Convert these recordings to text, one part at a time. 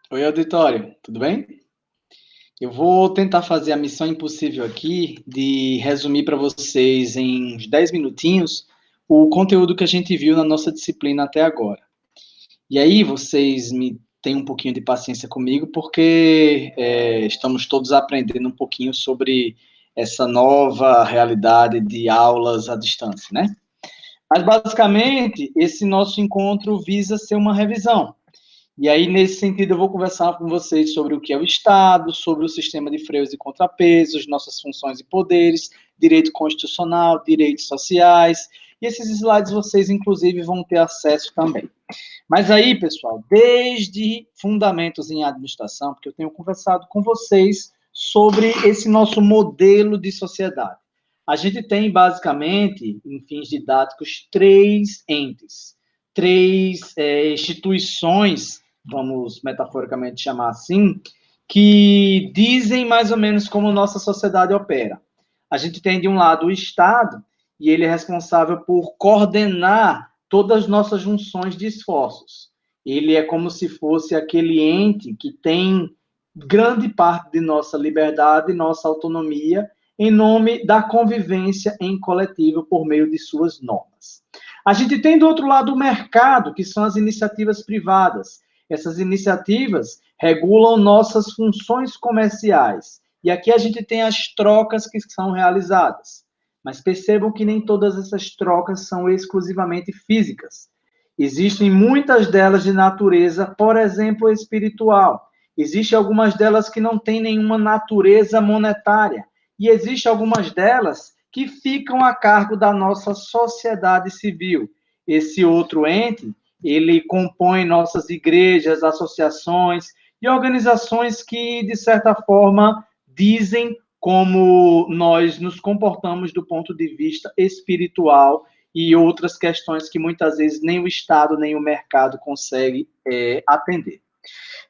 Oi, auditório, tudo bem? Eu vou tentar fazer a missão impossível aqui de resumir para vocês em uns 10 minutinhos o conteúdo que a gente viu na nossa disciplina até agora. E aí, vocês me têm um pouquinho de paciência comigo, porque estamos todos aprendendo um pouquinho sobre essa nova realidade de aulas à distância, né? Mas, basicamente, esse nosso encontro visa ser uma revisão. E aí, nesse sentido, eu vou conversar com vocês sobre o que é o Estado, sobre o sistema de freios e contrapesos, nossas funções e poderes, direito constitucional, direitos sociais, e esses slides vocês, inclusive, vão ter acesso também. Mas aí, pessoal, desde fundamentos em administração, porque eu tenho conversado com vocês sobre esse nosso modelo de sociedade. A gente tem, basicamente, em fins didáticos, três entes, três instituições, vamos metaforicamente chamar assim, que dizem mais ou menos como nossa sociedade opera. A gente tem, de um lado, o Estado, e ele é responsável por coordenar todas as nossas junções de esforços. Ele é como se fosse aquele ente que tem grande parte de nossa liberdade, nossa autonomia, em nome da convivência em coletivo por meio de suas normas. A gente tem, do outro lado, o mercado, que são as iniciativas privadas. Essas iniciativas regulam nossas funções comerciais. E aqui a gente tem as trocas que são realizadas. Mas percebam que nem todas essas trocas são exclusivamente físicas. Existem muitas delas de natureza, por exemplo, espiritual. Existem algumas delas que não têm nenhuma natureza monetária. E existem algumas delas que ficam a cargo da nossa sociedade civil. Esse outro ente, ele compõe nossas igrejas, associações e organizações que, de certa forma, dizem como nós nos comportamos do ponto de vista espiritual e outras questões que muitas vezes nem o Estado nem o mercado consegue atender.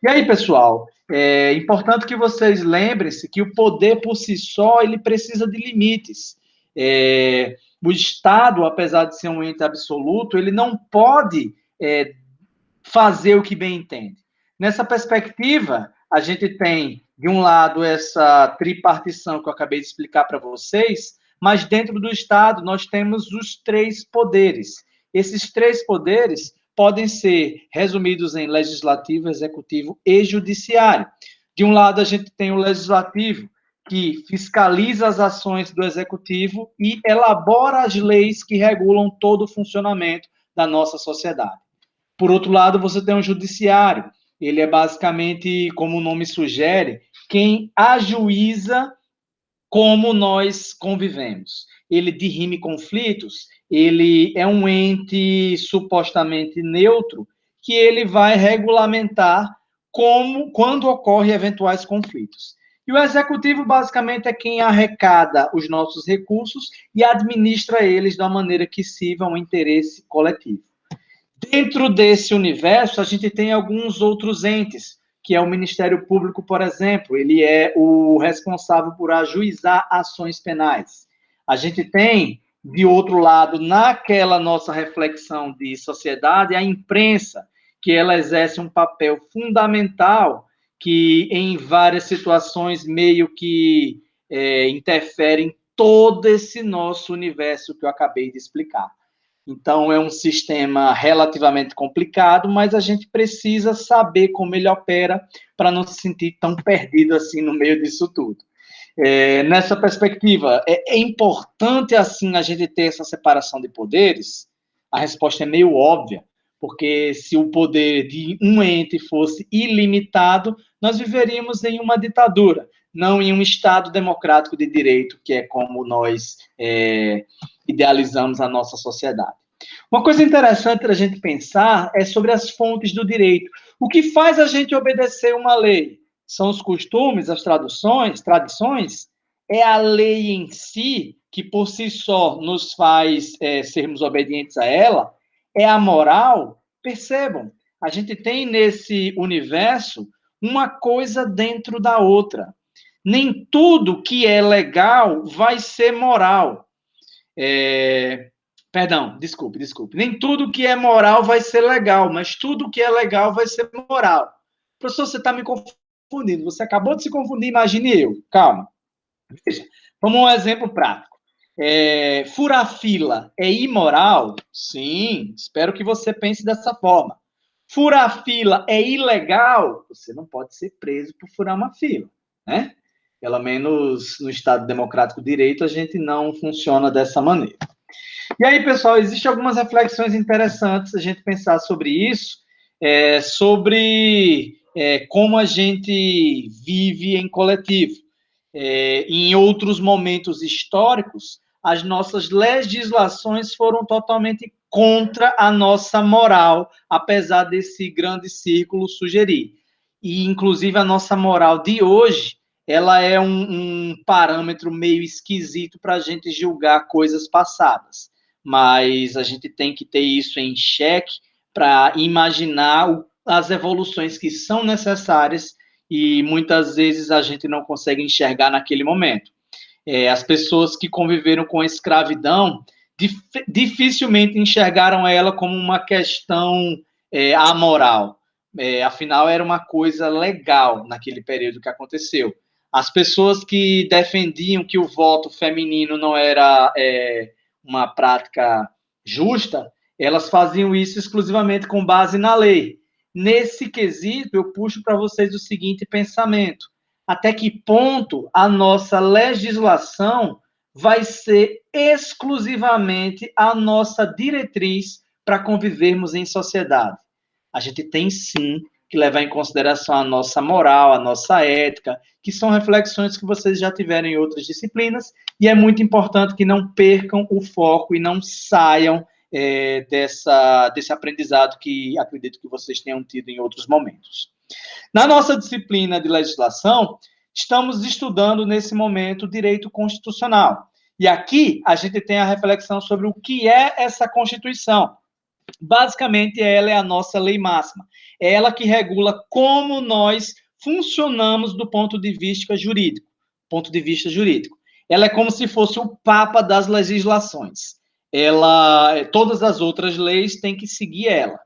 E aí, pessoal, é importante que vocês lembrem-se que o poder por si só ele precisa de limites. O Estado, apesar de ser um ente absoluto, ele não pode fazer o que bem entende. Nessa perspectiva, a gente tem, de um lado, essa tripartição que eu acabei de explicar para vocês, mas dentro do Estado nós temos os três poderes. Esses três poderes podem ser resumidos em legislativo, executivo e judiciário. De um lado, a gente tem o legislativo, que fiscaliza as ações do executivo e elabora as leis que regulam todo o funcionamento da nossa sociedade. Por outro lado, você tem um judiciário. Ele é basicamente, como o nome sugere, quem ajuiza como nós convivemos. Ele dirime conflitos, ele é um ente supostamente neutro, que ele vai regulamentar quando ocorrem eventuais conflitos. E o executivo, basicamente, é quem arrecada os nossos recursos e administra eles da maneira que sirva ao interesse coletivo. Dentro desse universo, a gente tem alguns outros entes, que é o Ministério Público, por exemplo, ele é o responsável por ajuizar ações penais. A gente tem, de outro lado, naquela nossa reflexão de sociedade, a imprensa, que ela exerce um papel fundamental, que em várias situações meio que interfere em todo esse nosso universo que eu acabei de explicar. Então, é um sistema relativamente complicado, mas a gente precisa saber como ele opera para não se sentir tão perdido assim no meio disso tudo. Nessa perspectiva, é importante assim a gente ter essa separação de poderes? A resposta é meio óbvia, porque se o poder de um ente fosse ilimitado, nós viveríamos em uma ditadura, não em um Estado democrático de direito, que é como nós idealizamos a nossa sociedade. Uma coisa interessante para a gente pensar é sobre as fontes do direito. O que faz a gente obedecer uma lei? São os costumes, as tradições? É a lei em si, que por si só nos faz sermos obedientes a ela? É a moral? Percebam, a gente tem nesse universo uma coisa dentro da outra. Nem tudo que é legal vai ser moral. Perdão, desculpe. Nem tudo que é moral vai ser legal, mas tudo que é legal vai ser moral. Professor, você está me confundindo. Você acabou de se confundir, imagine eu. Calma. Veja, vamos um exemplo prático. Furar fila é imoral? Sim, espero que você pense dessa forma. Furar fila é ilegal? Você não pode ser preso por furar uma fila, né? Pelo menos no Estado Democrático de Direito, a gente não funciona dessa maneira. E aí, pessoal, existem algumas reflexões interessantes a gente pensar sobre isso, sobre como a gente vive em coletivo. Em outros momentos históricos, as nossas legislações foram totalmente contra a nossa moral, apesar desse grande círculo sugerir. E, inclusive, a nossa moral de hoje, ela é um parâmetro meio esquisito para a gente julgar coisas passadas. Mas a gente tem que ter isso em xeque para imaginar as evoluções que são necessárias e muitas vezes a gente não consegue enxergar naquele momento. As pessoas que conviveram com a escravidão dificilmente enxergaram ela como uma questão amoral. Afinal, era uma coisa legal naquele período que aconteceu. As pessoas que defendiam que o voto feminino não era uma prática justa, elas faziam isso exclusivamente com base na lei. Nesse quesito, eu puxo para vocês o seguinte pensamento: até que ponto a nossa legislação vai ser exclusivamente a nossa diretriz para convivermos em sociedade? A gente tem sim que levar em consideração a nossa moral, a nossa ética, que são reflexões que vocês já tiveram em outras disciplinas, e é muito importante que não percam o foco e não saiam desse aprendizado que acredito que vocês tenham tido em outros momentos. Na nossa disciplina de legislação, estamos estudando nesse momento direito constitucional. E aqui a gente tem a reflexão sobre o que é essa Constituição. Basicamente, ela é a nossa lei máxima. É ela que regula como nós funcionamos do ponto de vista jurídico. Ponto de vista jurídico. Ela é como se fosse o papa das legislações. Todas as outras leis têm que seguir ela.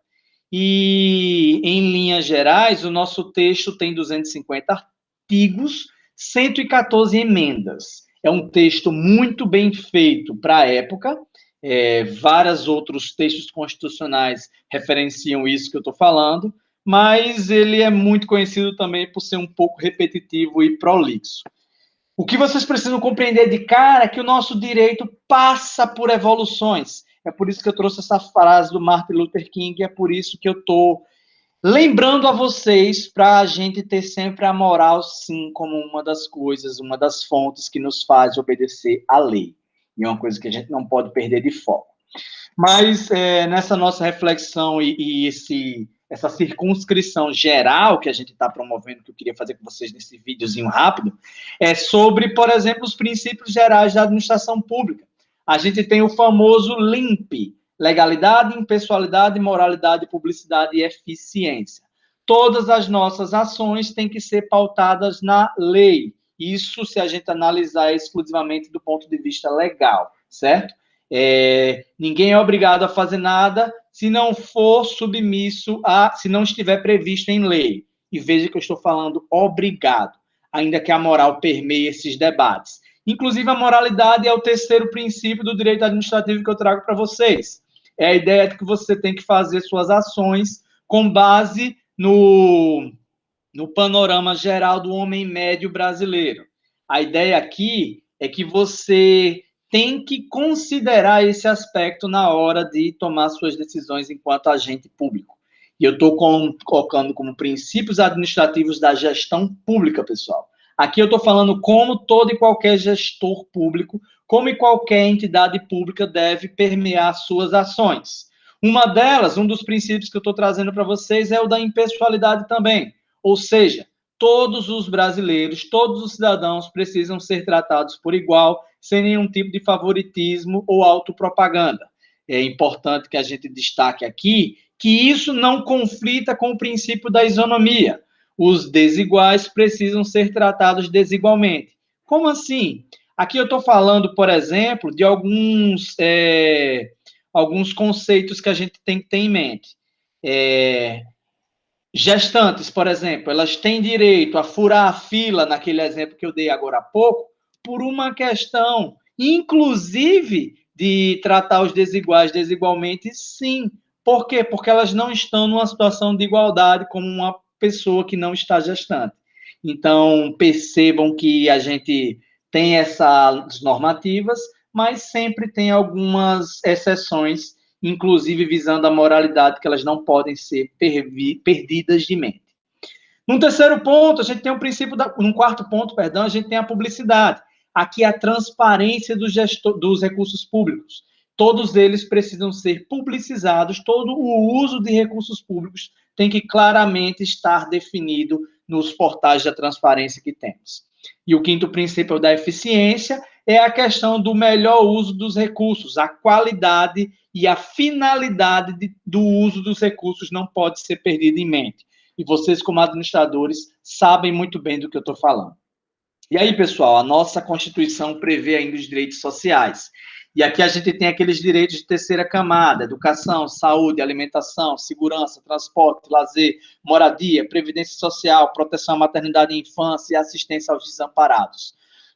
E, em linhas gerais, o nosso texto tem 250 artigos, 114 emendas. É um texto muito bem feito para a época. Vários outros textos constitucionais referenciam isso que eu estou falando, mas ele é muito conhecido também por ser um pouco repetitivo e prolixo. O que vocês precisam compreender de cara é que o nosso direito passa por evoluções. É por isso que eu trouxe essa frase do Martin Luther King, é por isso que eu estou lembrando a vocês para a gente ter sempre a moral, sim, como uma das coisas, uma das fontes que nos faz obedecer à lei. E é uma coisa que a gente não pode perder de foco. Mas nessa nossa reflexão e essa circunscrição geral que a gente está promovendo, que eu queria fazer com vocês nesse videozinho rápido, é sobre, por exemplo, os princípios gerais da administração pública. A gente tem o famoso LIMP, legalidade, impessoalidade, moralidade, publicidade e eficiência. Todas as nossas ações têm que ser pautadas na lei. Isso se a gente analisar exclusivamente do ponto de vista legal, certo? Ninguém é obrigado a fazer nada se não for submisso se não estiver previsto em lei. E veja que eu estou falando obrigado, ainda que a moral permeie esses debates. Inclusive, a moralidade é o terceiro princípio do direito administrativo que eu trago para vocês. É a ideia de que você tem que fazer suas ações com base no panorama geral do homem médio brasileiro. A ideia aqui é que você tem que considerar esse aspecto na hora de tomar suas decisões enquanto agente público. E eu estou colocando como princípios administrativos da gestão pública, pessoal. Aqui eu estou falando como todo e qualquer gestor público, como e qualquer entidade pública deve permear suas ações. Uma delas, um dos princípios que eu estou trazendo para vocês é o da impessoalidade também. Ou seja, todos os brasileiros, todos os cidadãos precisam ser tratados por igual, sem nenhum tipo de favoritismo ou autopropaganda. É importante que a gente destaque aqui que isso não conflita com o princípio da isonomia. Os desiguais precisam ser tratados desigualmente. Como assim? Aqui eu estou falando, por exemplo, de alguns conceitos que a gente tem que ter em mente. Gestantes, por exemplo, elas têm direito a furar a fila, naquele exemplo que eu dei agora há pouco, por uma questão, inclusive, de tratar os desiguais desigualmente, sim. Por quê? Porque elas não estão numa situação de igualdade como uma pessoa que não está gestante. Então, percebam que a gente tem essas normativas, mas sempre tem algumas exceções, inclusive visando a moralidade, que elas não podem ser perdidas de mente. Num terceiro ponto, a gente tem um princípio, num quarto ponto, perdão, a gente tem a publicidade. Aqui a transparência dos recursos públicos. Todos eles precisam ser publicizados, todo o uso de recursos públicos tem que claramente estar definido nos portais da transparência que temos. E o quinto princípio da eficiência é a questão do melhor uso dos recursos, a qualidade e a finalidade do uso dos recursos não pode ser perdida em mente. E vocês, como administradores, sabem muito bem do que eu estou falando. E aí, pessoal, a nossa Constituição prevê ainda os direitos sociais. E aqui a gente tem aqueles direitos de terceira camada: educação, saúde, alimentação, segurança, transporte, lazer, moradia, previdência social, proteção à maternidade e infância e assistência aos desamparados.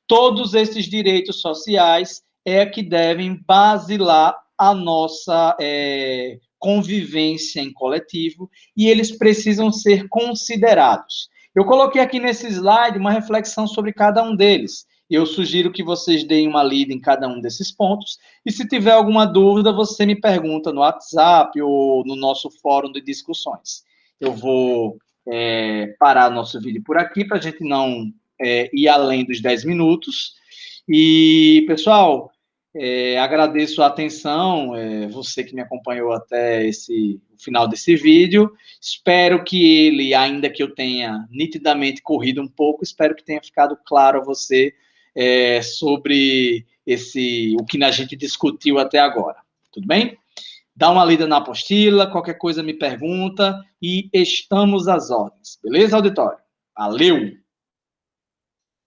Todos esses direitos sociais é que devem basilar a nossa convivência em coletivo e eles precisam ser considerados. Eu coloquei aqui nesse slide uma reflexão sobre cada um deles. Eu sugiro que vocês deem uma lida em cada um desses pontos e se tiver alguma dúvida, você me pergunta no WhatsApp ou no nosso fórum de discussões. Eu vou parar nosso vídeo por aqui para a gente não ir além dos 10 minutos. E, pessoal, agradeço a atenção, você que me acompanhou até o final desse vídeo. Espero que ele, ainda que eu tenha nitidamente corrido um pouco, espero que tenha ficado claro a você sobre o que a gente discutiu até agora. Tudo bem? Dá uma lida na apostila, qualquer coisa me pergunta e estamos às ordens. Beleza, auditório? Valeu!